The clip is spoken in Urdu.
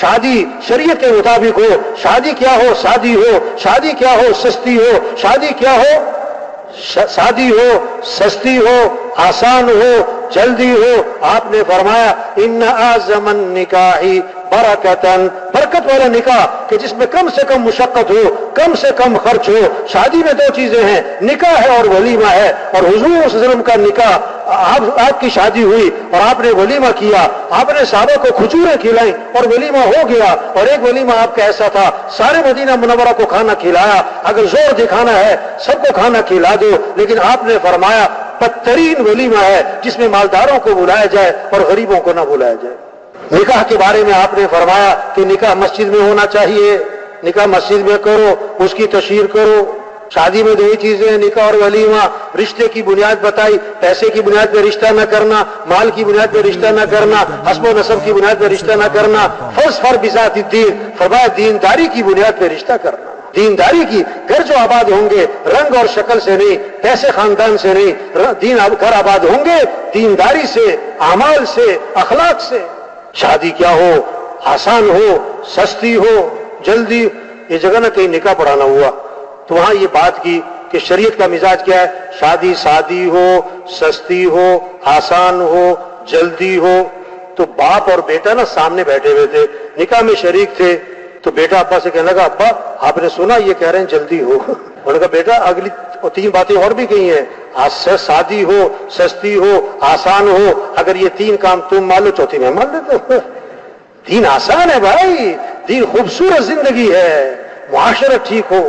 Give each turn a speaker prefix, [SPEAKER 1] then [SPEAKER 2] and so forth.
[SPEAKER 1] شادی شریعت کے مطابق ہو، شادی کیا ہو سادی ہو، شادی کیا ہو سستی ہو، شادی کیا ہو سادی ہو، سستی ہو، آسان ہو، جلدی ہو۔ آپ نے فرمایا ان اعظم النکاح برکتن، برکت والا نکاح کہ جس میں کم سے کم مشقت ہو، کم سے کم خرچ ہو۔ شادی میں دو چیزیں ہیں، نکاح ہے اور ولیمہ ہے، اور حضور صلی اللہ علیہ وسلم کا نکاح، آپ کی شادی ہوئی اور آپ نے ولیمہ کیا، آپ نے صحابہ کو کھجوریں کھلائیں اور ولیمہ ہو گیا۔ اور ایک ولیمہ آپ کا ایسا تھا سارے مدینہ منورہ کو کھانا کھلایا، اگر زور دکھانا ہے سب کو کھانا کھلا دو، لیکن آپ نے فرمایا بدترین ولیمہ ہے جس میں مالداروں کو بلایا جائے اور غریبوں کو نہ بلایا جائے۔ نکاح کے بارے میں آپ نے فرمایا کہ نکاح مسجد میں ہونا چاہیے، نکاح مسجد میں کرو، اس کی تشہیر کرو۔ شادی میں دو ہی چیزیں ہیں، نکاح اور ولیمہ۔ رشتے کی بنیاد بتائی، پیسے کی بنیاد پہ رشتہ نہ کرنا، مال کی بنیاد پہ رشتہ نہ کرنا، حسب و نسب کی بنیاد پہ رشتہ نہ کرنا، فاظفر بذات الدین، فرمایا دینداری کی بنیاد پہ رشتہ کرنا۔ دینداری کی، گھر جو آباد ہوں گے رنگ اور شکل سے نہیں، پیسے خاندان سے نہیں، گھر آباد ہوں گے دینداری سے، اعمال سے، اخلاق سے۔ شادی کیا ہو آسان ہو، سستی ہو، جلدی۔ یہ جگہ نہ کہیں نکاح پڑھانا ہوا تو وہاں یہ بات کی کہ شریعت کا مزاج کیا ہے، شادی سادی ہو، سستی ہو، آسان ہو، جلدی ہو۔ تو باپ اور بیٹا نا سامنے بیٹھے ہوئے تھے، نکاح میں شریک تھے، تو بیٹا ابا سے کہنے لگا ابا آپ نے سنا یہ کہہ رہے ہیں جلدی ہو؟ انہوں نے کہا بیٹا اگلی تین باتیں اور بھی کہی ہیں، سادی ہو، سستی ہو، آسان ہو، اگر یہ تین کام تم مان لو چوتھی میں مان لیتے ہو۔ دین آسان ہے بھائی، دین خوبصورت زندگی ہے، معاشرت ٹھیک ہو،